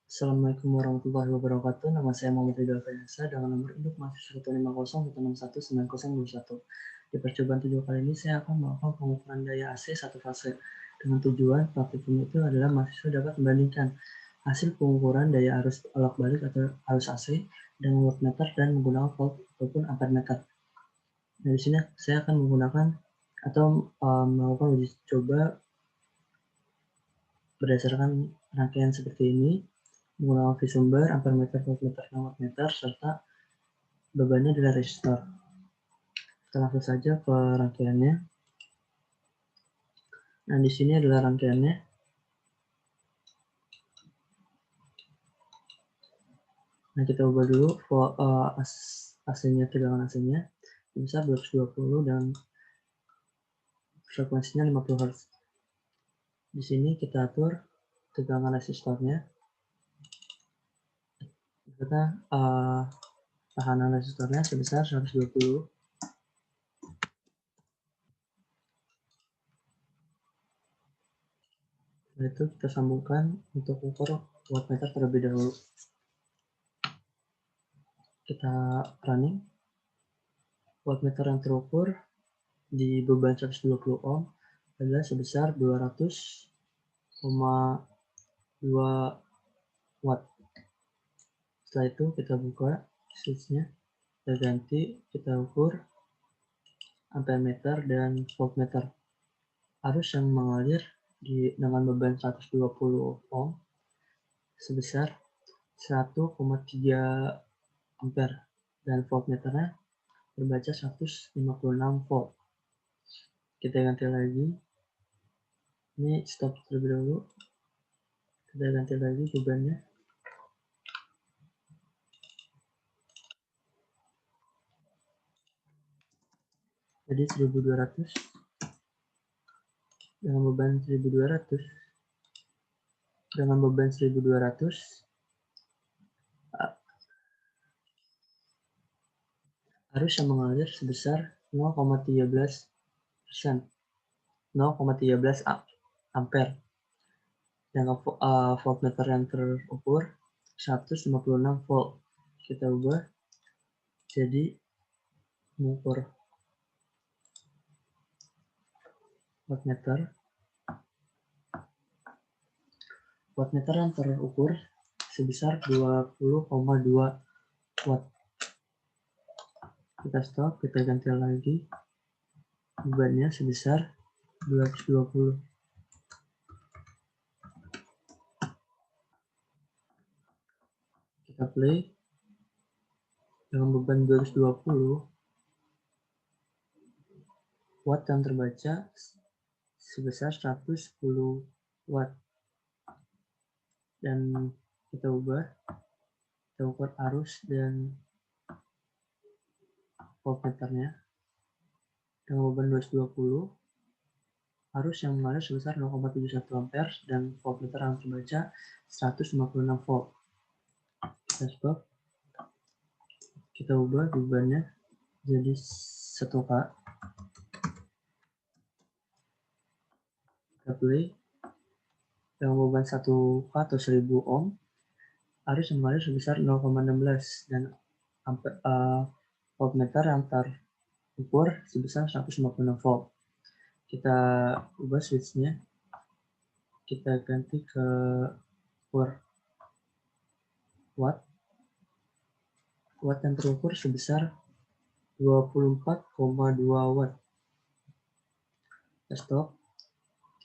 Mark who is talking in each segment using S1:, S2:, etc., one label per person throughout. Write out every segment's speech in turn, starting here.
S1: Assalamualaikum warahmatullahi wabarakatuh. Nama saya Muhammad Ridho Fayansa dengan nomor induk mahasiswa 150.161.91. Di percobaan 7 kali ini saya akan melakukan pengukuran daya AC satu fase. Dengan tujuan praktikum itu adalah mahasiswa dapat membandingkan hasil pengukuran daya arus bolak-balik atau arus AC dengan wattmeter dan menggunakan volt ataupun ampermeter. Nah, di sini saya akan menggunakan atau melakukan uji coba berdasarkan rangkaian seperti ini, menggunakan sumber, ampermeter, voltmeter, dan wattmeter, serta bebannya adalah resistor. Kita langsung saja ke rangkaiannya. Nah, di sini adalah rangkaiannya. Nah, kita ubah dulu AC-nya, tegangan AC-nya. Bisa 220 dan frekuensinya 50 Hz. Di sini kita atur tegangan resistornya. Kita tahanan resistornya sebesar 120. Setelah itu kita sambungkan untuk ukur wattmeter terlebih dahulu. Kita running. Wattmeter yang terukur di beban 120 ohm adalah sebesar 200,2 watt. Setelah itu kita buka switch-nya, kita ganti, kita ukur ampermeter dan voltmeter. Arus yang mengalir dengan beban 120 ohm sebesar 1,3 ampere dan voltmeternya terbaca 156 volt. Kita ganti lagi. Ini stop terlebih dahulu. Kita ganti lagi bebannya. Jadi 1200 dengan beban 1200 arus yang mengalir sebesar 0,13%, 0,13 ampere. Dengan voltmeter yang terukur 156 volt. Kita ubah jadi mengukur wattmeter. Wattmeter yang terukur sebesar 20,2 watt. Kita stop, kita ganti lagi. Bebannya sebesar 220. Kita play. Dengan beban 220 watt yang terbaca sebesar 110 watt. Dan kita ubah, kita ukur arus dan voltmeternya. Dengan beban 220, arus yang mengalir sebesar 0,71 ampere dan voltmeter yang terbaca 156 volt. Kita stop. Kita ubah bebannya jadi 1K. Kita play. Dengan beban 1K atau 1000 ohm, arus yang mengalir sebesar 0,16 dan voltmeter yang terukur sebesar 156 volt. Kita ubah switch-nya. Kita ganti ke ukur watt. Watt yang terukur sebesar 24,2 watt. Kita stop.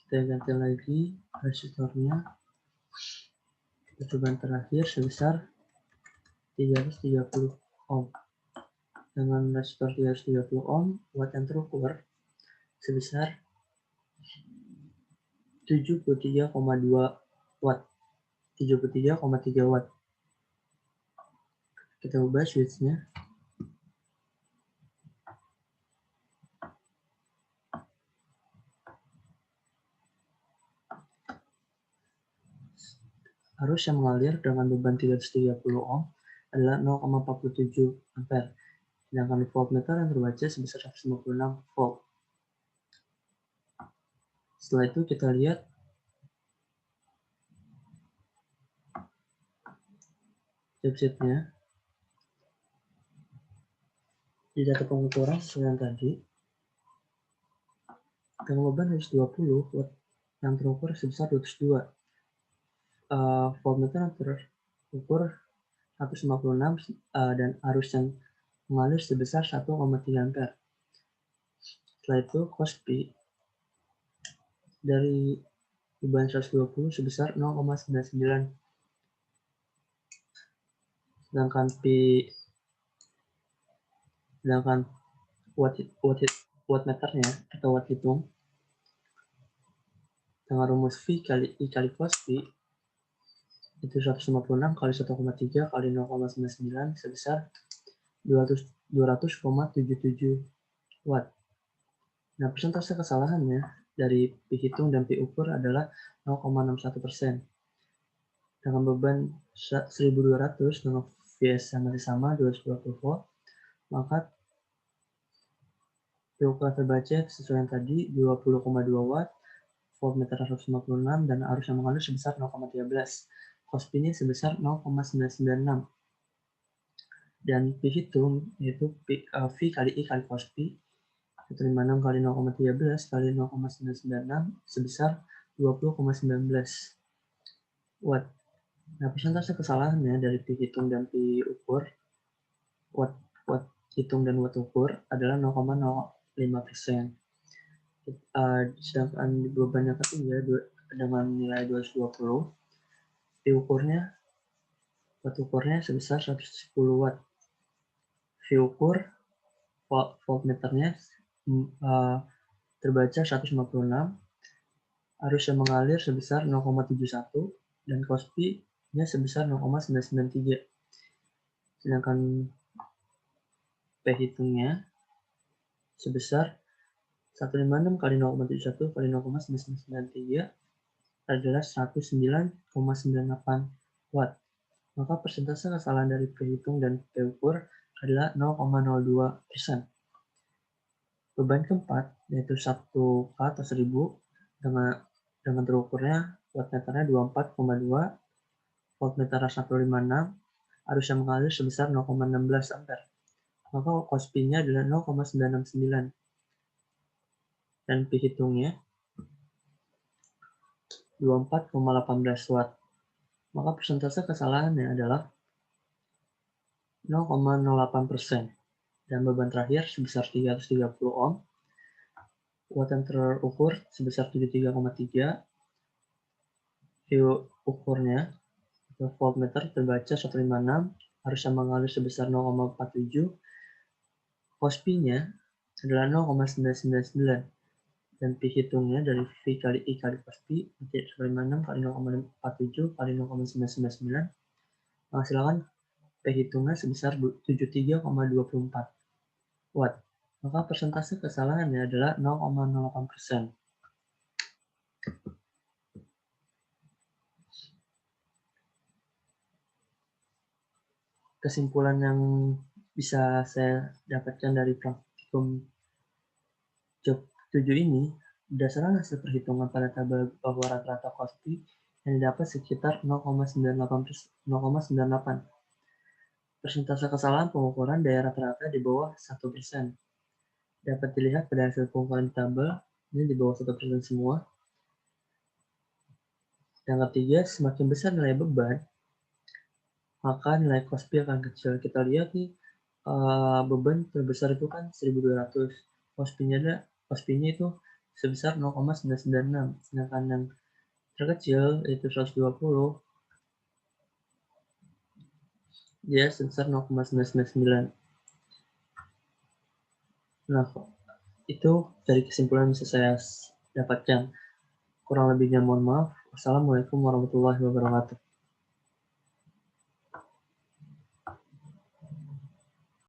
S1: Kita ganti lagi resistornya. Percobaan terakhir sebesar 330 ohm. Dengan resistor 330 ohm, watt yang terukur sebesar 73,2 watt. 73,3 watt. Kita ubah switch-nya. Arus yang mengalir dengan beban 330 ohm adalah 0,47 ampere. Sedangkan voltmeter yang terbaca sebesar 156 volt. Setelah itu kita lihat defisitnya di data pengukuran sesuai yang tadi. Dengan beban 120 watt yang terukur sebesar 202. Voltmeter yang terukur 156 dan arus yang mengalir sebesar 1,3 ampere. Setelah itu cos P dari beban 120 sebesar 0,99. Sedangkan wattmeternya atau watt hitung dengan rumus V kali I kali cos P itu 156 kali 1,3 kali 0,99 sebesar 200,77 watt. Nah, persentase kesalahannya dari P hitung dan P ukur adalah 0,61%. Dengan beban 1200 dengan VS yang masih sama 220 volt, maka P ukur terbaca sesuai yang tadi 20,2 watt, voltmeter 156 dan arus yang mengalir sebesar 0,13. Cos P-nya sebesar 0,996. Dan P hitung yaitu V kali I kali cos P 156 kali 0,13 kali 0,996 sebesar 20,19 watt. Nah, persentase kesalahannya dari P hitung dan P ukur, watt hitung dan watt ukur adalah 0,05%. Sedangkan beban yang ketiga dengan nilai 220, P ukurnya, watt ukurnya sebesar 110 watt. V ukur, voltmeternya terbaca 156, arus yang mengalir sebesar 0,71 dan cos P-nya sebesar 0,993. Sedangkan P hitungnya sebesar 156 kali 0,71 kali 0,993 adalah 109,98 watt. Maka persentase kesalahan dari P hitung dan P ukur adalah 0,02%. Beban keempat yaitu 1K atau 1000 dengan terukurnya wattmeternya 24,2, voltmeter 156, arus yang mengalir sebesar 0,16 ampere. Maka cos P-nya adalah 0,969 dan P hitungnya 24,18 watt. Maka persentase kesalahannya adalah 0,08%. Dan beban terakhir sebesar 330 ohm. Watt yang terukur sebesar 73,3. V ukurnya voltmeter terbaca 156, arus yang mengalir sebesar 0,47. Cos P-nya adalah 0,999 dan P hitungnya dari V kali I kali cos P 156 kali 0,47 kali 0,999 menghasilkan P hitungnya sebesar 73,24 watt. Maka persentase kesalahannya adalah 0,08%. Kesimpulan yang bisa saya dapatkan dari praktikum job 7 ini, berdasarkan hasil perhitungan pada tabel bahwa rata-rata cos P yang didapat sekitar 0,98. Persentase kesalahan pengukuran daya rata-rata di bawah 1%. Dapat dilihat pada hasil pengukuran tabel, ini di bawah 1% semua. Yang ketiga, semakin besar nilai beban, maka nilai cos P akan kecil. Kita lihat nih, beban terbesar itu kan 1200. Cos P-nya itu sebesar 0,996. Sedangkan yang terkecil itu 120, dia sebesar 0,999. Nah, itu dari kesimpulan bisa saya dapatkan. Kurang lebihnya mohon maaf. Wassalamualaikum warahmatullahi wabarakatuh.